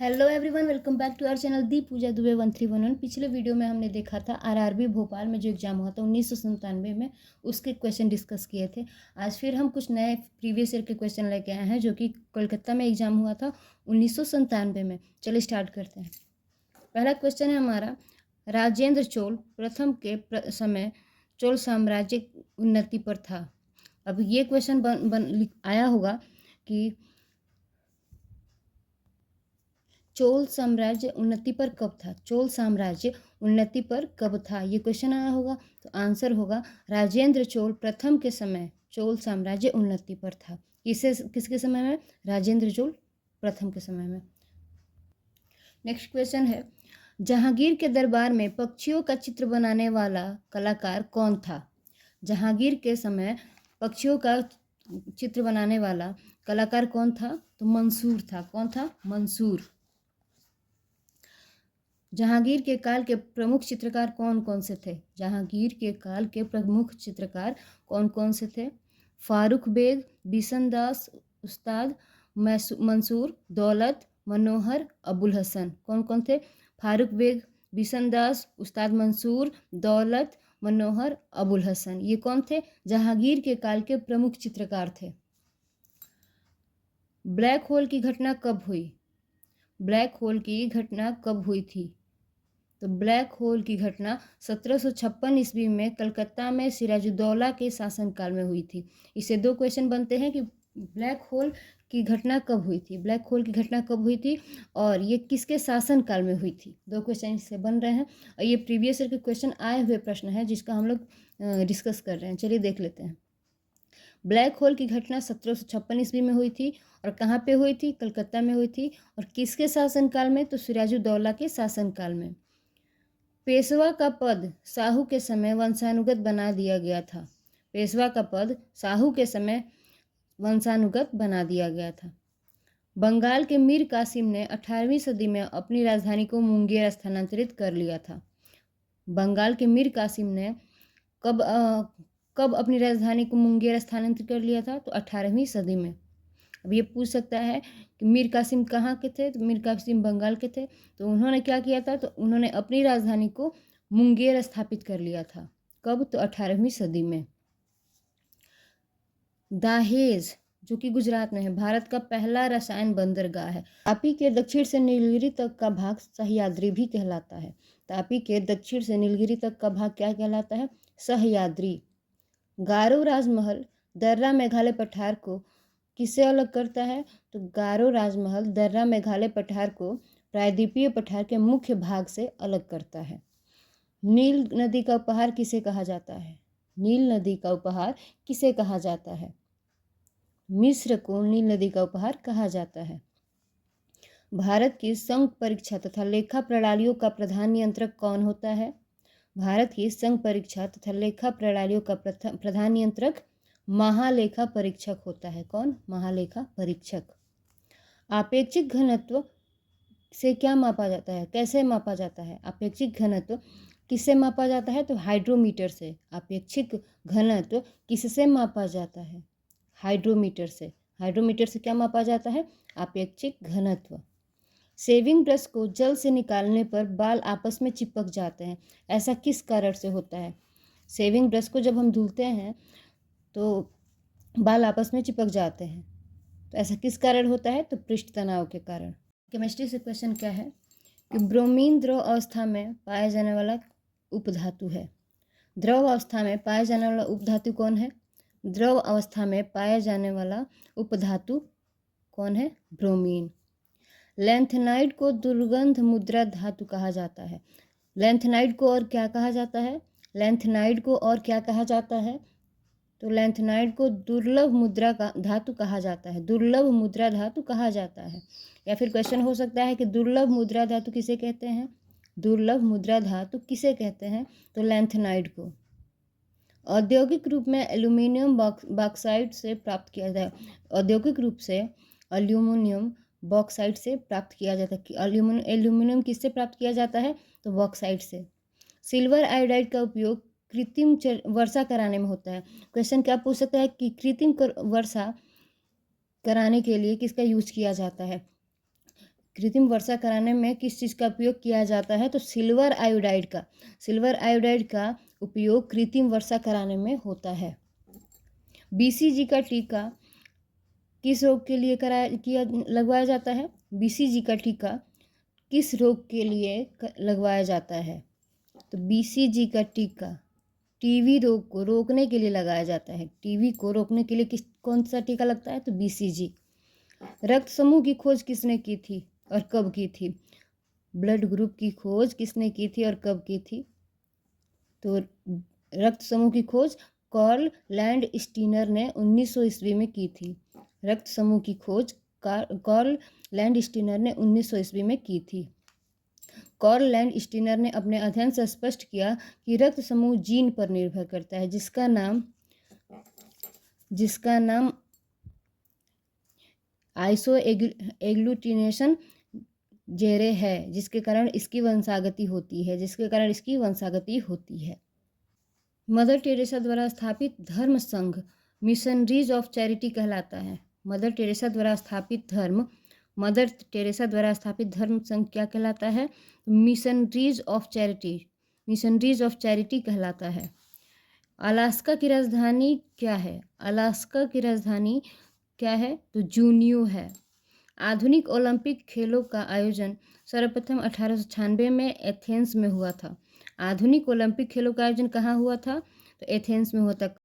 Hello everyone, welcome back to our channel the Pooja Dubey 1311। पिछले video में हमने देखा था आरआरबी भोपाल में जो एग्ज़ाम हुआ था 1997 में, उसके क्वेश्चन डिस्कस किए थे। आज फिर हम कुछ नए प्रीवियस ईयर के क्वेश्चन लेके आए हैं जो कि कोलकाता में एग्ज़ाम हुआ था 1997 में। चलिए स्टार्ट करते हैं। पहला क्वेश्चन है हमारा, राजेंद्र चोल प्रथम के समय चोल साम्राज्य उन्नति पर था। अब ये क्वेश्चन आया होगा कि चोल साम्राज्य उन्नति पर कब था। चोल साम्राज्य उन्नति पर कब था, ये क्वेश्चन आया होगा। तो आंसर होगा राजेंद्र चोल प्रथम के समय चोल साम्राज्य उन्नति पर था। किसके समय में? राजेंद्र चोल प्रथम के समय में। नेक्स्ट क्वेश्चन है, जहांगीर के दरबार में पक्षियों का चित्र बनाने वाला कलाकार कौन था। जहांगीर के समय पक्षियों का चित्र बनाने वाला कलाकार कौन था? तो मंसूर था। कौन था? मंसूर। जहांगीर के काल के प्रमुख चित्रकार कौन कौन से थे? जहांगीर के काल के प्रमुख चित्रकार कौन कौन से थे? फारूक बेग, बिशनदास, उस्ताद मंसूर, दौलत, मनोहर, अबुल हसन। कौन कौन थे? फारूक बेग, बिशनदास, उस्ताद मंसूर, दौलत, मनोहर, अबुल हसन। ये कौन थे? जहांगीर के काल के प्रमुख चित्रकार थे। ब्लैक होल की घटना कब हुई? ब्लैक होल की घटना कब हुई थी? तो ब्लैक होल की घटना 1756 ईस्वी में कलकत्ता में सिराजुद्दौला के शासनकाल में हुई थी। इससे दो क्वेश्चन बनते हैं कि ब्लैक होल की घटना कब हुई थी, ब्लैक होल की घटना कब हुई थी और ये किसके शासनकाल में हुई थी। दो क्वेश्चन इससे बन रहे हैं और ये प्रीवियस ईयर के क्वेश्चन आए हुए प्रश्न है जिसका हम लोग डिस्कस कर रहे हैं। चलिए देख लेते हैं। ब्लैक होल की घटना 1756 ईस्वी में हुई थी और कहाँ पे हुई थी? कलकत्ता में हुई थी। और किसके शासनकाल में? तो सिराजुद्दौला के शासनकाल में। पेशवा का पद साहू के समय वंशानुगत बना दिया गया था। पेशवा का पद साहू के समय वंशानुगत बना दिया गया था। बंगाल के मीर कासिम ने 18वीं सदी में अपनी राजधानी को मुंगेर स्थानांतरित कर लिया था। बंगाल के मीर कासिम ने कब अपनी राजधानी को मुंगेर स्थानांतरित कर लिया था? तो 18वीं सदी में। अब ये पूछ सकता है कि मीर कासिम कहाँ के थे? तो मीर कासिम बंगाल के थे। तो उन्होंने क्या किया था? तो उन्होंने अपनी राजधानी को मुंगेर स्थापित कर लिया था। कब? तो 18वीं सदी में। दाहेज जो कि गुजरात में है, भारत का पहला रसायन बंदरगाह है। तापी के दक्षिण से नीलगिरी तक का भाग सह्याद्री भी कहलाता है। तापी के दक्षिण से नीलगिरी तक का भाग क्या कहलाता है? सह्याद्री। गारो राजमहल दर्रा मेघालय पठार को किससे अलग करता है? तो गारो राजमहल दर्रा मेघालय पठार को प्रायद्वीपीय पठार के मुख्य भाग से अलग करता है। नील नदी का उपहार किसे कहा जाता है? नील नदी का उपहार किसे कहा जाता है? मिस्र को नील नदी का उपहार कहा जाता है। भारत की संघ परीक्षा तथा लेखा प्रणालियों का प्रधान नियंत्रक कौन होता है? भारत की संघ परीक्षा तथा लेखा प्रणालियों का प्रधान नियंत्रक महालेखा परीक्षक होता है। कौन? महालेखा परीक्षक। आपेक्षिक घनत्व से क्या मापा जाता है? कैसे मापा जाता है? आपेक्षिक घनत्व किससे मापा जाता है? तो हाइड्रोमीटर से। आपेक्षिक घनत्व किससे मापा जाता है? हाइड्रोमीटर से। हाइड्रोमीटर से क्या मापा जाता है? आपेक्षिक घनत्व। शेविंग ब्रश को जल से निकालने पर बाल आपस में चिपक जाते हैं, ऐसा किस कारण से होता है? शेविंग ब्रश को जब हम धुलते हैं तो बाल आपस में चिपक जाते हैं, तो ऐसा किस कारण होता है? तो पृष्ठ तनाव के कारण। केमिस्ट्री से क्वेश्चन क्या है कि ब्रोमीन द्रव अवस्था में पाया जाने वाला उपधातु है। द्रव अवस्था में पाया जाने वाला उपधातु कौन है? द्रव अवस्था में पाया जाने वाला उपधातु कौन है? ब्रोमीन। लैंथेनाइड को दुर्गंध मुद्रा धातु कहा जाता है। लैंथेनाइड को और क्या कहा जाता है? लैंथेनाइड को और क्या कहा जाता है? तो लैंथेनाइड को दुर्लभ मुद्रा का धातु कहा जाता है। दुर्लभ मुद्रा धातु कहा जाता है। या फिर क्वेश्चन हो सकता है कि दुर्लभ मुद्रा धातु किसे कहते हैं? दुर्लभ मुद्रा धातु किसे कहते हैं? तो लैंथेनाइड को। औद्योगिक रूप में एल्यूमिनियम बॉक्साइट से प्राप्त किया जाए। औद्योगिक रूप से एल्यूमिनियम बॉक्साइट से प्राप्त किया जाता है। एल्यूमिनियम किससे प्राप्त किया जाता है? तो बॉक्साइट से। सिल्वर आयोडाइड का उपयोग कृत्रिम वर्षा कराने में होता है। क्वेश्चन क्या पूछ सकता है कि कृत्रिम वर्षा कराने के लिए किसका यूज किया जाता है? कृत्रिम वर्षा कराने में किस चीज़ का उपयोग किया जाता है? तो सिल्वर आयोडाइड का उपयोग कृत्रिम वर्षा कराने में होता है। बीसीजी का टीका किस रोग के लिए लगवाया जाता है? बीसीजी का टीका किस रोग के लिए लगवाया जाता है? तो बीसीजी का टीका टीबी रोग को रोकने के लिए लगाया जाता है। टीबी को रोकने के लिए कौन सा टीका लगता है? तो बीसीजी। रक्त समूह की खोज किसने की थी और कब की थी? ब्लड ग्रुप की खोज किसने की थी और कब की थी? तो रक्त समूह की खोज कार्ल लैंड स्टीनर ने 1900 ईस्वी में की थी। रक्त समूह की खोज कार्ल लैंड स्टीनर ने 1900 ईस्वी में की थी। कार्ल लैंड स्टीनर ने अपने अध्ययन से स्पष्ट किया कि रक्त समूह जीन पर निर्भर करता है, जिसका नाम आइसो एग्लूटिनेशन जेरे है, जिसके कारण इसकी वंशागति होती है। मदर टेरेसा द्वारा स्थापित धर्म संघ मिशनरीज ऑफ चैरिटी कहलाता है। मदर टेरेसा द्वारा स्थापित धर्म संघ क्या कहलाता है? मिशनरीज ऑफ चैरिटी कहलाता है। अलास्का की राजधानी क्या है? तो जूनियो है। आधुनिक ओलंपिक खेलों का आयोजन सर्वप्रथम 1896 में एथेंस में हुआ था। आधुनिक ओलंपिक खेलों का आयोजन कहाँ हुआ था? तो एथेंस में हुआ था।